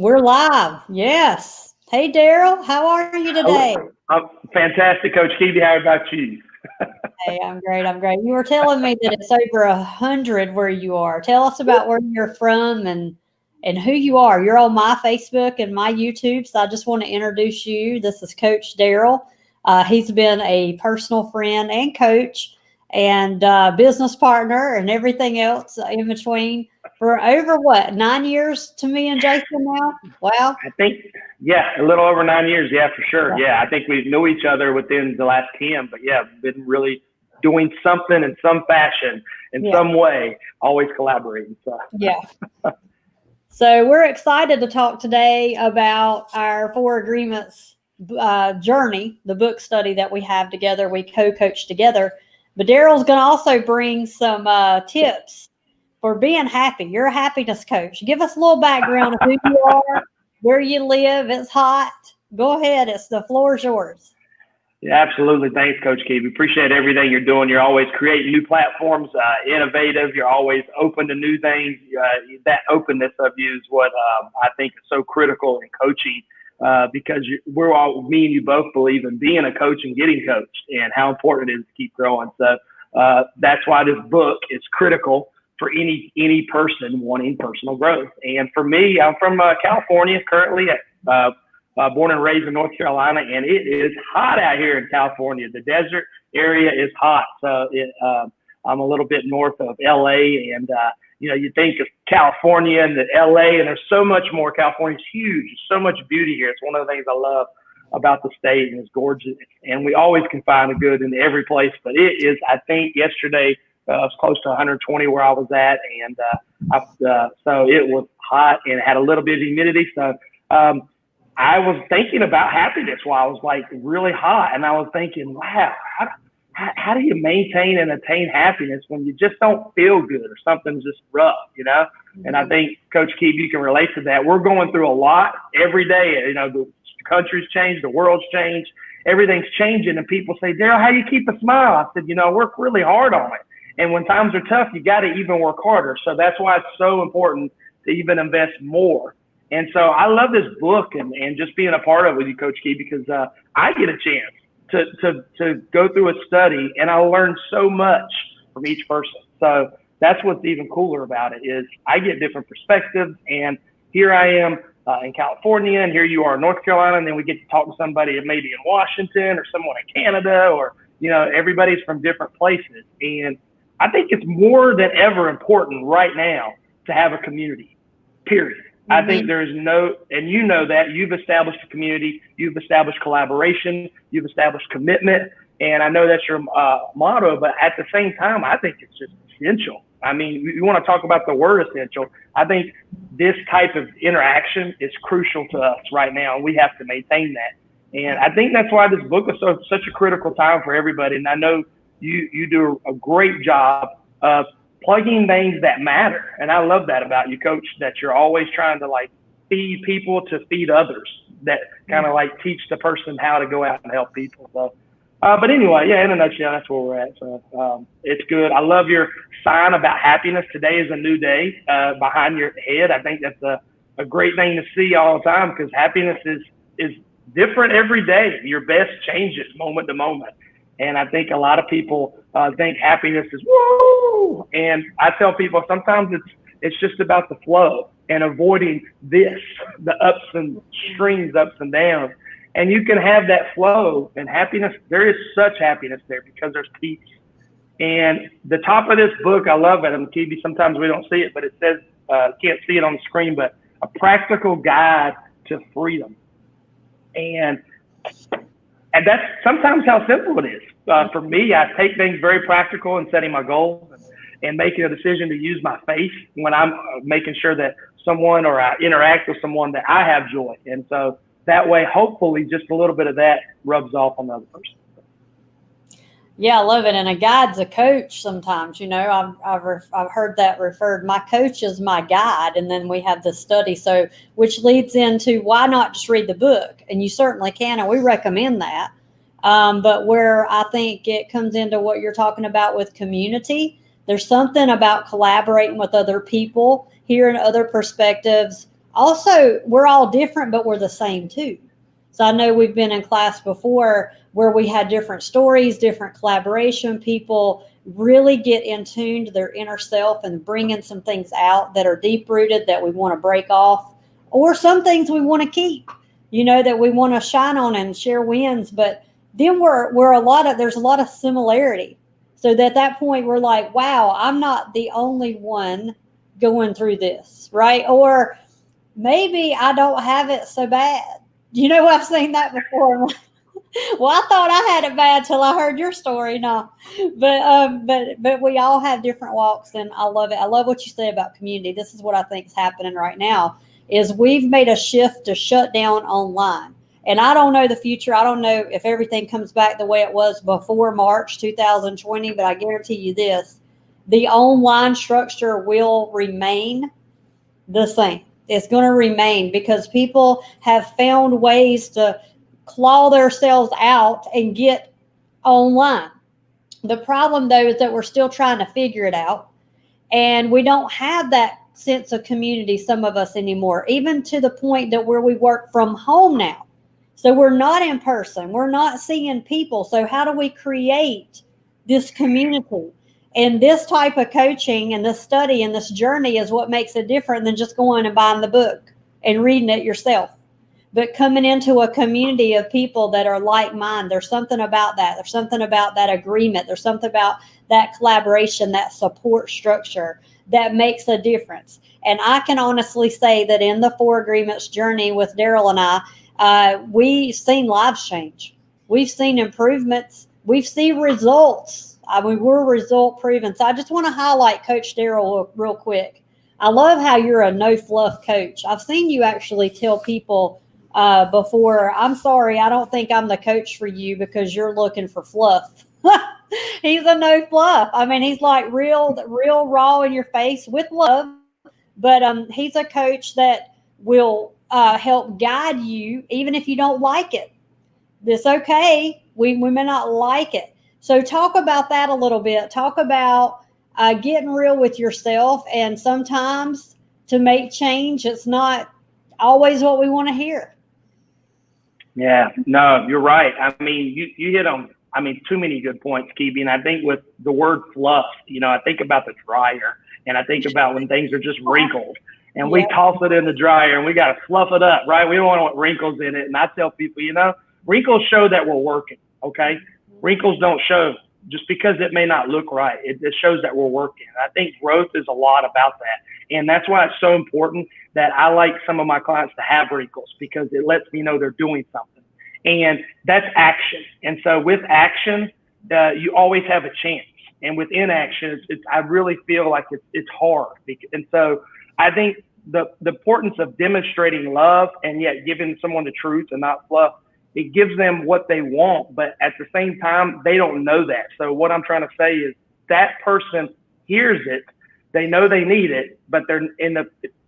We're live. Yes. Hey, Darrell, how are you today? Oh, I'm fantastic, Coach Kebie. How about you? Hey, I'm great. I'm great. You were telling me that it's over 100 where you are. Tell us about where you're from and who you are. You're on my Facebook and my YouTube, so I just want to introduce you. This is Coach Darrell. He's been a personal friend and coach and business partner and everything else in between for over what, 9 years to me and Jason now? Wow. I think, yeah, a little over 9 years. Yeah, for sure. Yeah, I think we know each other within the last 10, but yeah, been really doing something in some fashion, in Yeah. some way, always collaborating. So, Yeah. So we're excited to talk today about our Four Agreements journey, the book study that we have together. We co-coach together. But Darrell's going to also bring some tips for being happy. You're a happiness coach. Give us a little background of who you are, where you live. It's hot. Go ahead. The floor is yours. yeah, absolutely. Thanks, Coach Kebie. Appreciate everything you're doing. You're always creating new platforms, innovative. You're always open to new things. That openness of you is what I think is so critical in coaching. Because we're all, me and you both believe in being a coach and getting coached and how important it is to keep growing. So that's why this book is critical for any person wanting personal growth. And for me, I'm from California, currently born and raised in North Carolina, and it is hot out here in California. The desert area is hot. So I'm a little bit north of LA, and you think of California and the LA, and there's so much more. California's huge. There's so much beauty here. It's one of the things I love about the state, and it's gorgeous. And we always can find a good in every place. But it is, I think, yesterday it was close to 120 where I was at, and so it was hot and it had a little bit of humidity. So I was thinking about happiness while I was like really hot, and I was thinking, wow, how do you maintain and attain happiness when you just don't feel good or something's just rough, And I think, Coach Kebie, you can relate to that. We're going through a lot every day. The country's changed, the world's changed, everything's changing, and people say, Darrell, how do you keep a smile? I said, work really hard on it. And when times are tough, you got to even work harder. So that's why it's so important to even invest more. And so I love this book and just being a part of it with you, Coach Kebie, because I get a chance to go through a study, and I learn so much from each person. So that's what's even cooler about it is I get different perspectives, and here I am in California, and here you are in North Carolina, and then we get to talk to somebody maybe in Washington or someone in Canada, or everybody's from different places. And I think it's more than ever important right now to have a community, period. I think there's and that you've established a community, you've established collaboration, you've established commitment. And I know that's your motto, but at the same time, I think it's just essential. I mean, you want to talk about the word essential. I think this type of interaction is crucial to us right now, and we have to maintain that. And I think that's why this book is such a critical time for everybody. And I know you do a great job of plugging things that matter. And I love that about you, Coach, that you're always trying to feed people to feed others, that kind of teach the person how to go out and help people. So, but anyway, yeah, in a nutshell, that's where we're at. So it's good. I love your sign about happiness. Today is a new day behind your head. I think that's a great thing to see all the time, because happiness is different every day. Your best changes moment to moment. And I think a lot of people think happiness is woo. And I tell people sometimes it's just about the flow and avoiding the ups and streams, ups and downs. And you can have that flow and happiness. There is such happiness there because there's peace. And the top of this book, I love it. Kebie, sometimes we don't see it, but it says, can't see it on the screen, but a practical guide to freedom. And that's sometimes how simple it is. For me, I take things very practical in setting my goals and making a decision to use my faith when I'm making sure that someone or I interact with someone that I have joy. And so that way, hopefully, just a little bit of that rubs off on the other person. Yeah, I love it. And a guide's a coach sometimes. I've heard that referred. My coach is my guide, and then we have the study. So, which leads into why not just read the book? And you certainly can, and we recommend that. But where I think it comes into what you're talking about with community, there's something about collaborating with other people, hearing other perspectives, Also, we're all different, but we're the same too. So I know we've been in class before where we had different stories, different collaboration. People really get in tune to their inner self and bringing some things out that are deep rooted that we want to break off, or some things we want to keep, that we want to shine on and share wins. But then there's a lot of similarity. So that at that point we're like, wow, I'm not the only one going through this, right? Or maybe I don't have it so bad. I've seen that before. Well, I thought I had it bad till I heard your story. No, but we all have different walks, and I love it. I love what you say about community. This is what I think is happening right now. Is we've made a shift to shut down online, and I don't know the future. I don't know if everything comes back the way it was before March 2020, but I guarantee you this: the online structure will remain the same. It's going to remain because people have found ways to claw themselves out and get online. The problem, though, is that we're still trying to figure it out. And we don't have that sense of community, some of us anymore, even to the point that where we work from home now. So we're not in person. We're not seeing people. So how do we create this community? And this type of coaching and this study and this journey is what makes it different than just going and buying the book and reading it yourself. But coming into a community of people that are like minded, there's something about that. There's something about that agreement. There's something about that collaboration, that support structure that makes a difference. And I can honestly say that in the 4 Agreements journey with Darrell and I, we've seen lives change. We've seen improvements. We've seen results. I mean, we're result proven. So I just want to highlight Coach Darrell real quick. I love how you're a no fluff coach. I've seen you actually tell people before, I'm sorry, I don't think I'm the coach for you because you're looking for fluff. He's a no fluff. I mean, he's like real raw in your face with love, but he's a coach that will help guide you even if you don't like it. It's okay. We may not like it. So talk about that a little bit. Talk about getting real with yourself, and sometimes to make change, it's not always what we want to hear. Yeah, no, you're right. I mean, you hit on, too many good points, Kebie. And I think with the word fluff, I think about the dryer, and I think about when things are just wrinkled and we toss it in the dryer and we got to fluff it up, right? We don't want wrinkles in it. And I tell people, wrinkles show that we're working, okay? Wrinkles don't show just because it may not look right. It shows that we're working. I think growth is a lot about that. And that's why it's so important that I like some of my clients to have wrinkles, because it lets me know they're doing something. And that's action. And so with action, you always have a chance. And with inaction, I really feel like it's hard. And so I think the importance of demonstrating love and yet giving someone the truth and not fluff, it gives them what they want, but at the same time, they don't know that. So what I'm trying to say is that person hears it, they know they need it, but they're in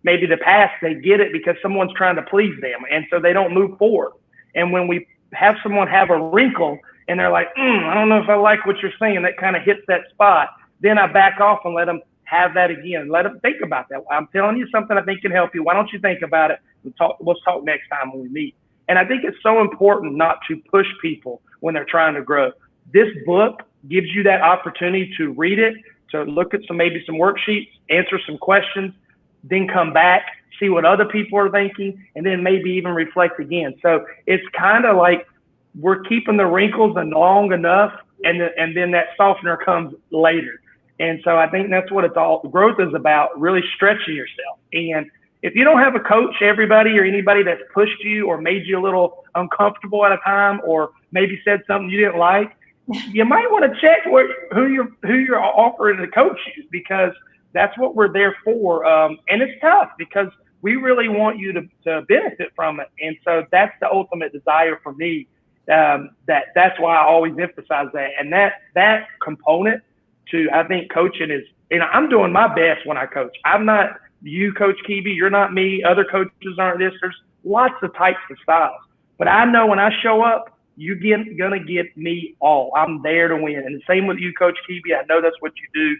maybe the past, they get it because someone's trying to please them, and so they don't move forward. And when we have someone have a wrinkle and they're like, I don't know if I like what you're saying, that kind of hits that spot, then I back off and let them have that again. Let them think about that. I'm telling you something I think can help you. Why don't you think about it? Let's talk next time when we meet. And I think it's so important not to push people when they're trying to grow. This book gives you that opportunity to read it, to look at maybe some worksheets, answer some questions, then come back, see what other people are thinking, and then maybe even reflect again. So it's kind of like we're keeping the wrinkles long enough, and then that softener comes later. And so I think that's what growth is about, really stretching yourself. And if you don't have a coach, everybody or anybody that's pushed you or made you a little uncomfortable at a time, or maybe said something you didn't like, you might want to check who you're offering to coach you, because that's what we're there for. And it's tough because we really want you to benefit from it. And so that's the ultimate desire for me. That's why I always emphasize that. And that component to, I think, coaching is, I'm doing my best when I coach. I'm not you, Coach Kebie, you're not me. Other coaches aren't this. There's lots of types of styles. But I know when I show up, you're going to get me all. I'm there to win. And the same with you, Coach Kebie. I know that's what you do.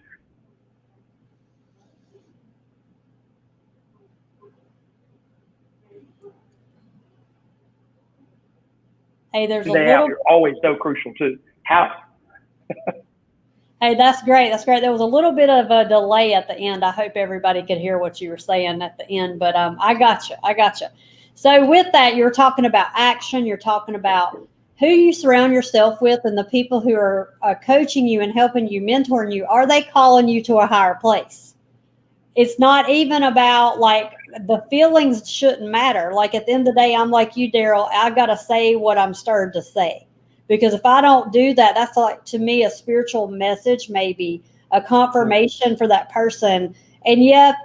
Hey, there's a Day out little. are always so crucial too. How? Hey, that's great. That's great. There was a little bit of a delay at the end. I hope everybody could hear what you were saying at the end, but I got you. I got you. So with that, you're talking about action. You're talking about who you surround yourself with and the people who are coaching you and helping you, mentoring you. Are they calling you to a higher place? It's not even about like the feelings shouldn't matter. Like at the end of the day, I'm like you, Darrell. I got to say what I'm stirred to say. Because if I don't do that, that's like to me a spiritual message, maybe a confirmation for that person. And yet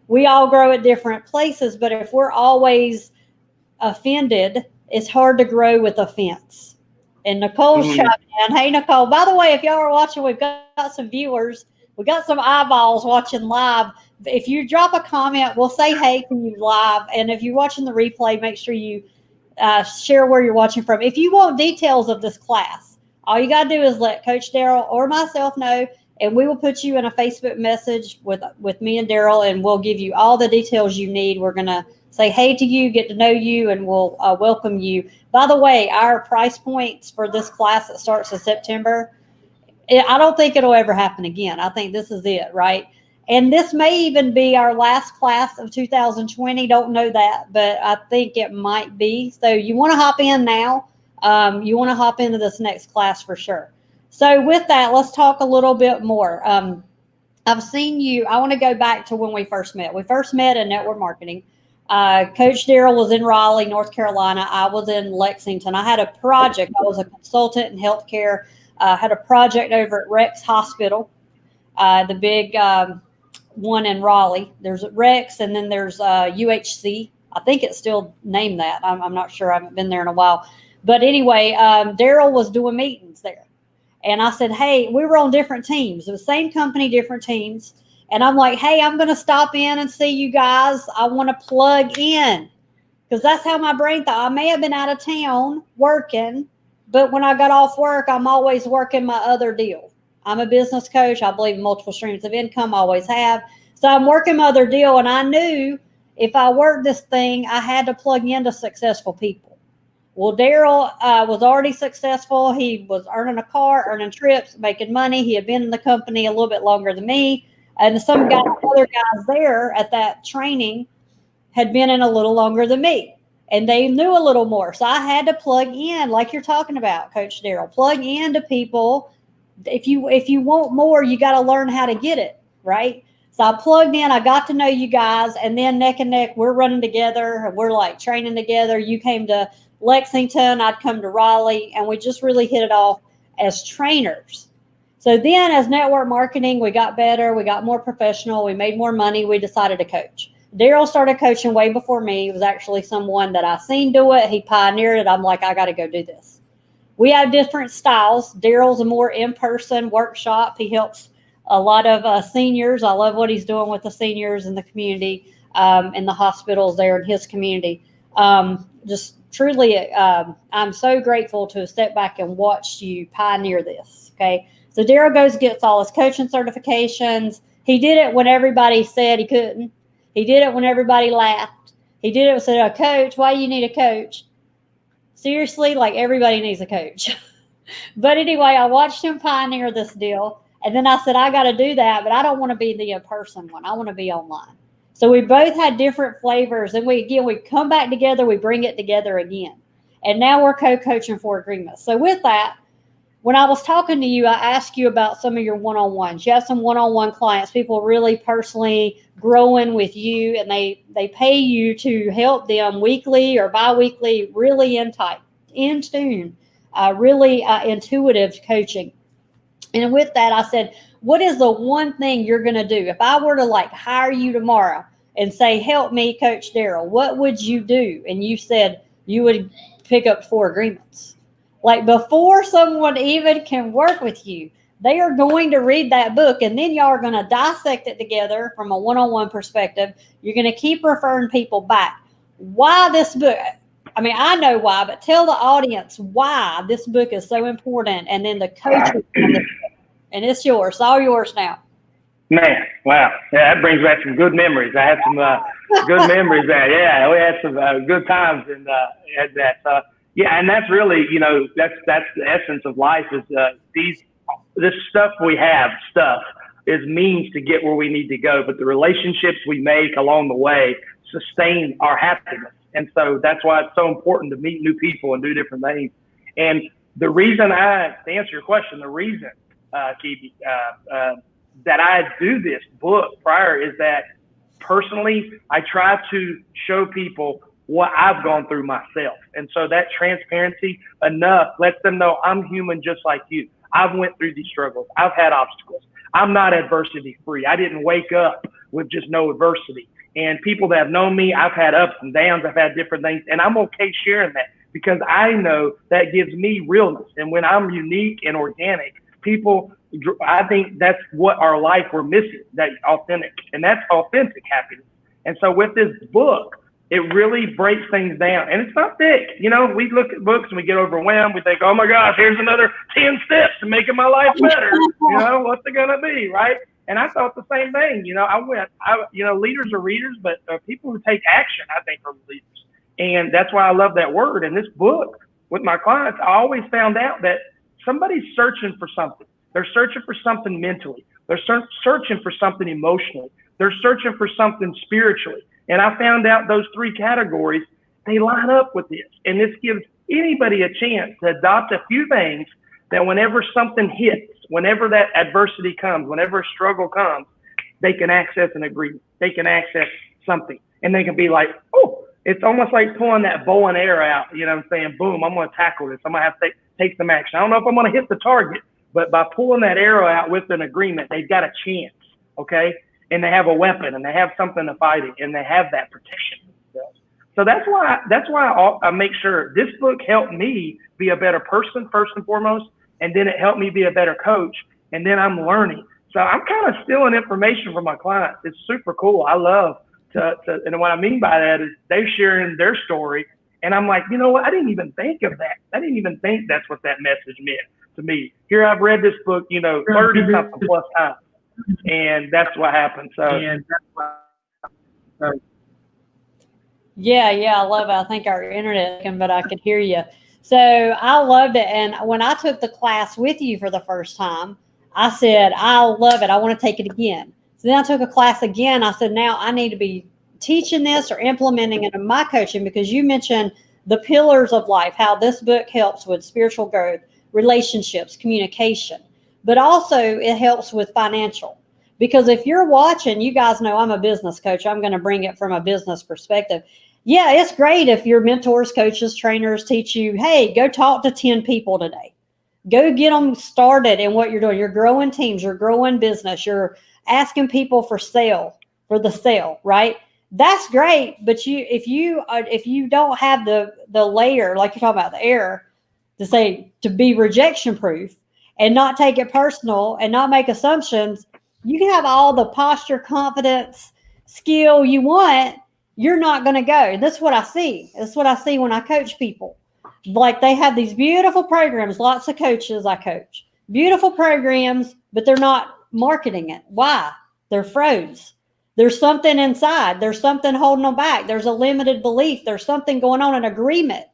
we all grow at different places. But if we're always offended, it's hard to grow with offense. And Nicole's Mm-hmm. shouting in. Hey, Nicole, by the way, if y'all are watching, we've got some viewers. We got some eyeballs watching live. If you drop a comment, we'll say hey to you live. And if you're watching the replay, make sure you share where you're watching from. If you want details of this class, all you got to do is let Coach Darrell or myself know, and we will put you in a Facebook message with me and Darrell, and we'll give you all the details you need. We're going to say hey to you, get to know you, and we'll welcome you. By the way, our price points for this class that starts in September, I don't think it'll ever happen again. I think this is it, right? And this may even be our last class of 2020. Don't know that, but I think it might be. So you want to hop in now. You want to hop into this next class for sure. So with that, let's talk a little bit more. I've seen you. I want to go back to when we first met. We first met in network marketing. Coach Darrell was in Raleigh, North Carolina. I was in Lexington. I had a project. I was a consultant in healthcare. Had a project over at Rex Hospital, the big one in Raleigh. There's Rex, and then there's UHC. I think it's still named that. I'm not sure. I haven't been there in a while. But anyway, Darrell was doing meetings there. And I said, hey, we were on different teams. The same company, different teams. And I'm like, hey, I'm going to stop in and see you guys. I want to plug in. Because that's how my brain thought. I may have been out of town working, but when I got off work, I'm always working my other deal. I'm a business coach. I believe in multiple streams of income, always have. So I'm working my other deal, and I knew if I worked this thing, I had to plug into successful people. Well, Darrell was already successful. He was earning a car, earning trips, making money. He had been in the company a little bit longer than me. And some guys, other guys there at that training had been in a little longer than me. And they knew a little more. So I had to plug in, like you're talking about, Coach Darrell. Plug into people. If you want more, you got to learn how to get it, right? So I plugged in. I got to know you guys, and then neck and neck, we're running together, and we're like training together. You came to Lexington, I'd come to Raleigh, and we just really hit it off as trainers. So then, as network marketing, we got better, we got more professional, we made more money, we decided to coach. Darrell started coaching way before me. It was actually someone that I seen do it. He pioneered it. I'm like, I got to go do this. We have different styles. Darrell's a more in-person workshop. He helps a lot of seniors. I love what he's doing with the seniors in the community, in the hospitals there in his community. Just truly, I'm so grateful to have stepped back and watched you pioneer this. Okay. So Darrell gets all his coaching certifications. He did it when everybody said he couldn't. He did it when everybody laughed. He did it and said, oh, coach, why do you need a coach? Seriously, like everybody needs a coach. But anyway, I watched him pioneer this deal. And then I said, I got to do that, but I don't want to be the in-person one. I want to be online. So we both had different flavors. And we come back together, we bring it together again. And now we're co-coaching for agreements. So with that, when I was talking to you, I asked you about some of your one-on-ones. You have some one-on-one clients, people really personally growing with you, and they pay you to help them weekly or bi-weekly, really in tune, really intuitive coaching. And with that, I said, what is the one thing you're going to do? If I were to like hire you tomorrow and say, help me, Coach Darrell, what would you do? And you said you would pick up 4 agreements. Like before someone even can work with you, they are going to read that book, and then y'all are going to dissect it together from a one-on-one perspective. You're going to keep referring people back. Why this book? I mean, I know why, but tell the audience why this book is so important, and then the coaching. And it's yours. It's all yours now. Man, wow. Yeah, that brings back some good memories. I had some good memories there. Yeah, we had some good times at that. Yeah, and that's really, that's the essence of life is this stuff we have is means to get where we need to go, but the relationships we make along the way sustain our happiness. And so that's why it's so important to meet new people and do different things. And the reason to answer your question, the reason, Kebie, that I do this book prior is that personally, I try to show people what I've gone through myself. And so that transparency enough lets them know I'm human just like you. I've went through these struggles. I've had obstacles. I'm not adversity free. I didn't wake up with just no adversity. And people that have known me, I've had ups and downs. I've had different things, and I'm okay sharing that because I know that gives me realness. And when I'm unique and organic, people, I think that's what our life we're missing, that authentic, and that's authentic happiness. And so with this book, it really breaks things down, and it's not thick. We look at books and we get overwhelmed. We think, oh my gosh, here's another 10 steps to making my life better. What's it going to be, right? And I thought the same thing. Leaders are readers, but people who take action, I think, are leaders. And that's why I love that word. In this book, with my clients, I always found out that somebody's searching for something. They're searching for something mentally. They're searching for something emotionally. They're searching for something spiritually. And I found out those three categories, they line up with this. And this gives anybody a chance to adopt a few things that whenever something hits, whenever that adversity comes, whenever a struggle comes, they can access an agreement. They can access something. And they can be like, oh, it's almost like pulling that bow and arrow out. You know what I'm saying? Boom, I'm going to tackle this. I'm going to have to take some action. I don't know if I'm going to hit the target, but by pulling that arrow out with an agreement, they've got a chance, okay? And they have a weapon, and they have something to fight it, and they have that protection themselves. So that's why I make sure this book helped me be a better person first and foremost, and then it helped me be a better coach, and then I'm learning. So I'm kind of stealing information from my clients. It's super cool. I love and what I mean by that is they're sharing their story, and I'm like, you know what? I didn't even think of that. I didn't even think that's what that message meant to me. Here I've read this book, 30 something plus times. And that's what happened. Yeah, I love it. I think our internet, but I could hear you. So I loved it. And when I took the class with you for the first time, I said, I love it. I want to take it again. So then I took a class again. I said, now I need to be teaching this or implementing it in my coaching, because you mentioned the pillars of life, how this book helps with spiritual growth, relationships, communication, but also it helps with financial. Because if you're watching, you guys know I'm a business coach. I'm going to bring it from a business perspective. Yeah, it's great if your mentors, coaches, trainers teach you, hey, go talk to 10 people today. Go get them started in what you're doing. You're growing teams, you're growing business, you're asking people for the sale, right? That's great. But if you don't have the layer, like you're talking about, the error, to be rejection proof and not take it personal and not make assumptions, you can have all the posture, confidence, skill you want. You're not going to go. That's what I see. That's what I see when I coach people. Like, they have these beautiful programs, lots of coaches I coach, beautiful programs, but they're not marketing it. Why? They're froze. There's something inside. There's something holding them back. There's a limited belief. There's something going on, an agreement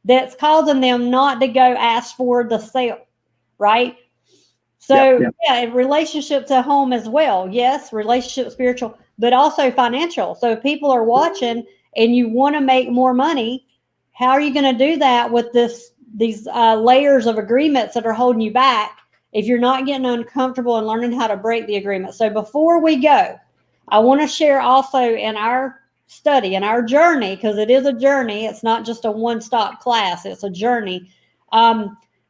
that's causing them not to go ask for the sale, right? So yeah, relationships at home as well. Yes, relationship, spiritual, but also financial. So if people are watching and you want to make more money, how are you going to do that with these layers of agreements that are holding you back if you're not getting uncomfortable and learning how to break the agreement? So before we go, I want to share also in our study, in our journey, because it is a journey. It's not just a one-stop class. It's a journey.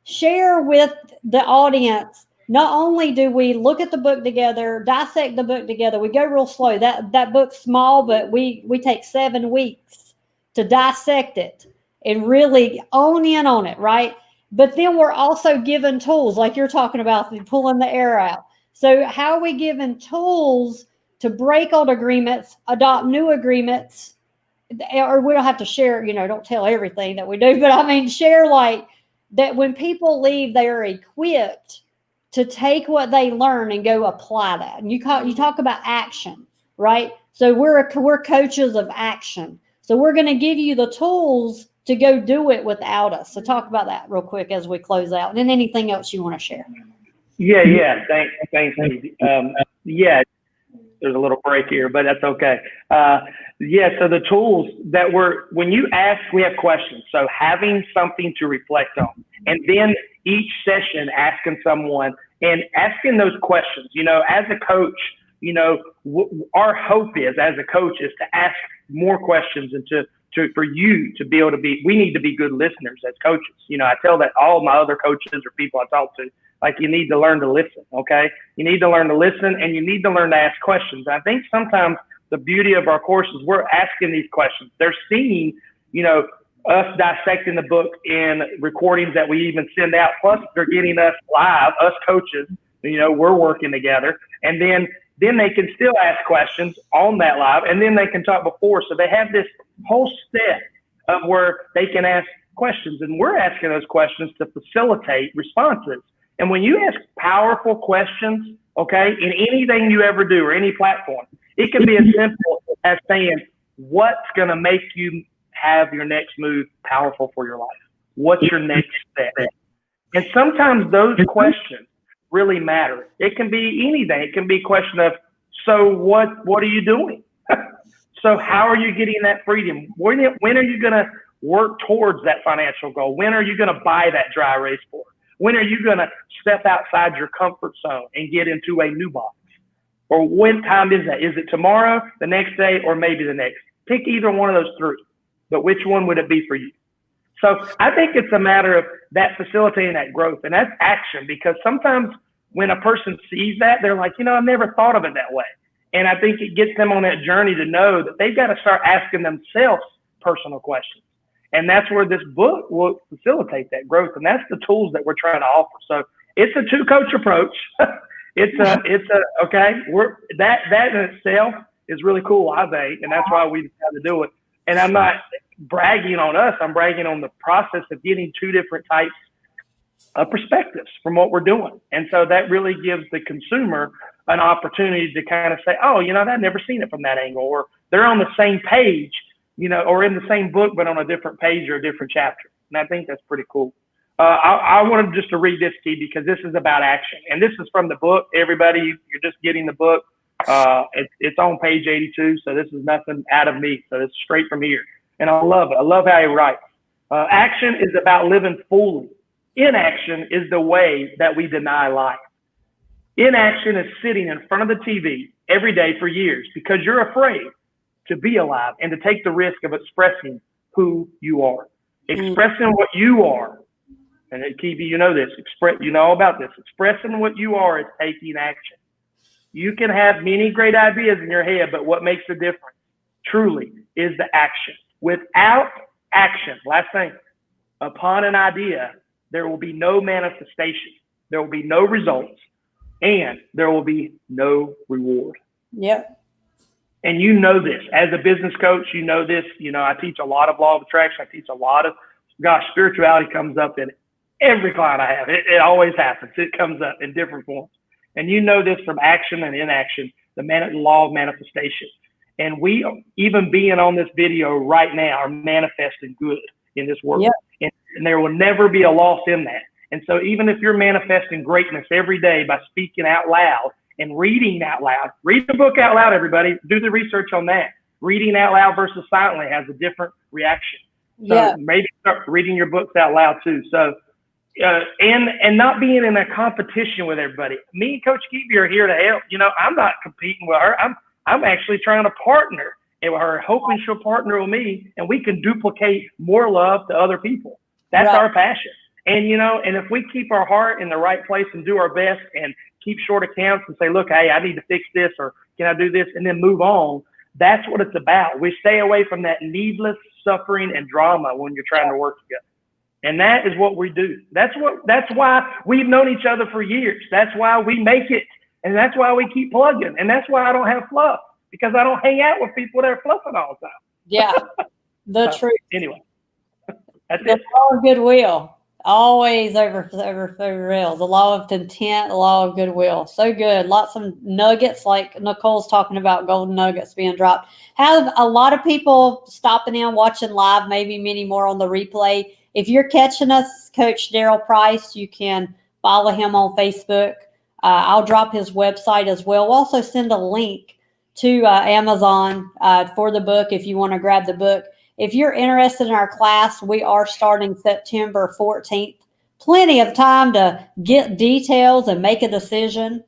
Share with the audience. Not only do we look at the book together, dissect the book together, we go real slow. That book's small, but we take 7 weeks to dissect it and really own in on it, right? But then we're also given tools, like you're talking about, pulling the air out. So how are we given tools to break old agreements, adopt new agreements? Or we don't have to share, don't tell everything that we do, but I mean, share like that when people leave, they are equipped to take what they learn and go apply that. And you talk about action, right? So we're coaches of action. So we're going to give you the tools to go do it without us. So talk about that real quick as we close out, and then anything else you want to share. Yeah. Thanks, Kebie. Yeah, there's a little break here, but that's okay. So the tools that when you ask, we have questions. So having something to reflect on, and then each session asking someone and asking those questions. As a coach, our hope is, as a coach, is to ask more questions and for you to be able to we need to be good listeners as coaches. I tell that all my other coaches or people I talk to, like, you need to learn to listen. Okay. You need to learn to listen, and you need to learn to ask questions. I think sometimes the beauty of our courses, we're asking these questions. They're seeing, us dissecting the book in recordings that we even send out. Plus they're getting us live, us coaches, we're working together, and then they can still ask questions on that live, and then they can talk before. So they have this whole step of where they can ask questions, and we're asking those questions to facilitate responses. And when you ask powerful questions, okay, in anything you ever do or any platform, it can be as simple as saying, what's going to make you have your next move powerful for your life? What's your next step? And sometimes those questions really matter. It can be anything. It can be a question of, so what are you doing? So how are you getting that freedom? When are you going to work towards that financial goal? When are you going to buy that dry erase board? When are you going to step outside your comfort zone and get into a new box? Or when time is that? Is it tomorrow, the next day, or maybe the next? Pick either one of those three, but which one would it be for you? So I think it's a matter of that facilitating that growth, and that's action, because sometimes when a person sees that, they're like, I've never thought of it that way. And I think it gets them on that journey to know that they've got to start asking themselves personal questions. And that's where this book will facilitate that growth. And that's the tools that we're trying to offer. So it's a 2-coach approach. That in itself is really cool, I think. And that's why we decided to do it. And I'm not bragging on us. I'm bragging on the process of getting 2 different types of perspectives from what we're doing. And so that really gives the consumer an opportunity to kind of say, oh, I've never seen it from that angle, or they're on the same page, or in the same book, but on a different page or a different chapter. And I think that's pretty cool. I wanted just to read this to you because this is about action. And this is from the book. Everybody, you're just getting the book. It's on page 82. So this is nothing out of me. So it's straight from here. And I love it. I love how he writes. Action is about living fully. Inaction is the way that we deny life. Inaction is sitting in front of the TV every day for years because you're afraid to be alive and to take the risk of expressing who you are. Expressing what you are. And Kebie, you know this. You know all about this. Expressing what you are is taking action. You can have many great ideas in your head, but what makes the difference truly is the action. Without action, last thing, upon an idea, there will be no manifestation. There will be no results, and there will be no reward. Yep. And you know this. As a business coach, you know this. I teach a lot of law of attraction. I teach a lot of, spirituality comes up in every client I have. It always happens. It comes up in different forms. And you know this from action and inaction, the law of manifestation. And we, even being on this video right now, are manifesting good in this world. Yep. And there will never be a loss in that. And so even if you're manifesting greatness every day by speaking out loud and reading out loud, read the book out loud, everybody. Do the research on that. Reading out loud versus silently has a different reaction. So maybe start reading your books out loud too. So, and not being in a competition with everybody. Me and Coach Kebie are here to help. I'm not competing with her. I'm actually trying to partner with her, hoping she'll partner with me, and we can duplicate more love to other people. That's our passion. And, and if we keep our heart in the right place and do our best and keep short accounts and say, look, hey, I need to fix this, or can I do this, and then move on, that's what it's about. We stay away from that needless suffering and drama when you're trying to work together. And that is what we do. That's why we've known each other for years. That's why we make it. And that's why we keep plugging. And that's why I don't have fluff, because I don't hang out with people that are fluffing all the time. Yeah, the truth. Anyway, that's the power of goodwill. Always over real. The law of content, the law of goodwill. So good. Lots of nuggets, like Nicole's talking about golden nuggets being dropped. Have a lot of people stopping in, watching live, maybe many more on the replay. If you're catching us, Coach Darrell Price, you can follow him on Facebook. I'll drop his website as well. We'll also send a link to Amazon for the book if you want to grab the book. If you're interested in our class, we are starting September 14th. Plenty of time to get details and make a decision.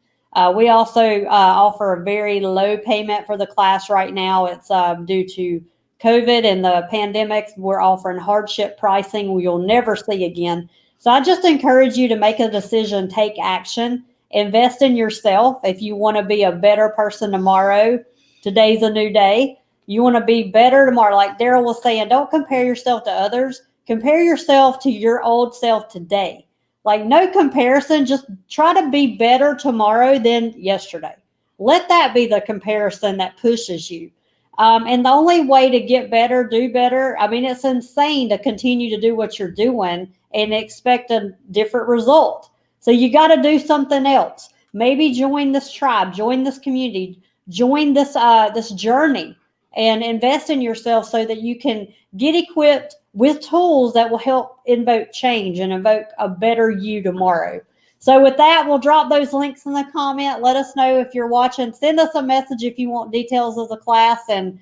We also offer a very low payment for the class right now. It's due to COVID and the pandemic. We're offering hardship pricing you'll never see again. So I just encourage you to make a decision, take action, invest in yourself. If you want to be a better person tomorrow, today's a new day. You want to be better tomorrow. Like Darrell was saying, don't compare yourself to others. Compare yourself to your old self today. Like no comparison. Just try to be better tomorrow than yesterday. Let that be the comparison that pushes you. And the only way to get better, do better. I mean, it's insane to continue to do what you're doing and expect a different result. So you got to do something else. Maybe join this tribe, join this community, join this this journey, and invest in yourself so that you can get equipped with tools that will help invoke change and invoke a better you tomorrow. So with that, we'll drop those links in the comment. Let us know if you're watching. Send us a message if you want details of the class. And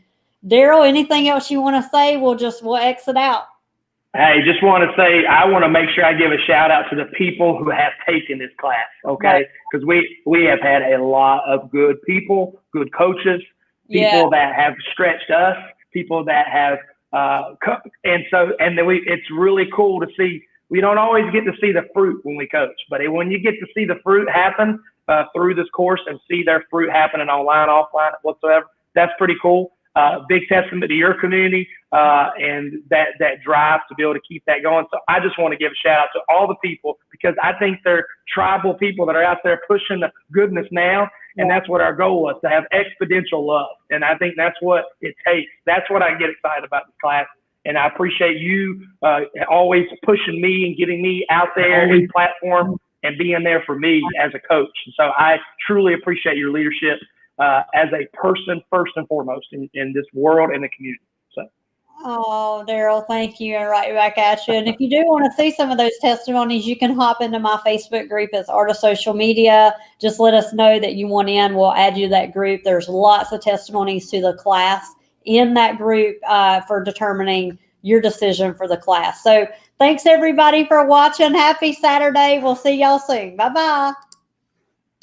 Darrell, anything else you want to say? We'll exit out. Hey, just want to say, I want to make sure I give a shout out to the people who have taken this class, okay? Because we have had a lot of good people, good coaches, people that have stretched us, people that have, it's really cool to see. We don't always get to see the fruit when we coach, but when you get to see the fruit happen through this course and see their fruit happening online, offline, whatsoever, that's pretty cool. Big testament to your community and that drive to be able to keep that going. So I just want to give a shout out to all the people, because I think they're tribal people that are out there pushing the goodness now. And that's what our goal was, to have exponential love. And I think that's what it takes. That's what I get excited about this class. And I appreciate you always pushing me and getting me out there in platform and being there for me as a coach. And so I truly appreciate your leadership as a person, first and foremost, in this world and the community. So. Oh, Darrell, thank you. And right back at you. And if you do want to see some of those testimonies, you can hop into my Facebook group. It's Art of Social Media. Just let us know that you want in. We'll add you to that group. There's lots of testimonies to the class in that group for determining your decision for the class. So thanks everybody for watching. Happy Saturday. We'll see y'all soon. Bye-bye.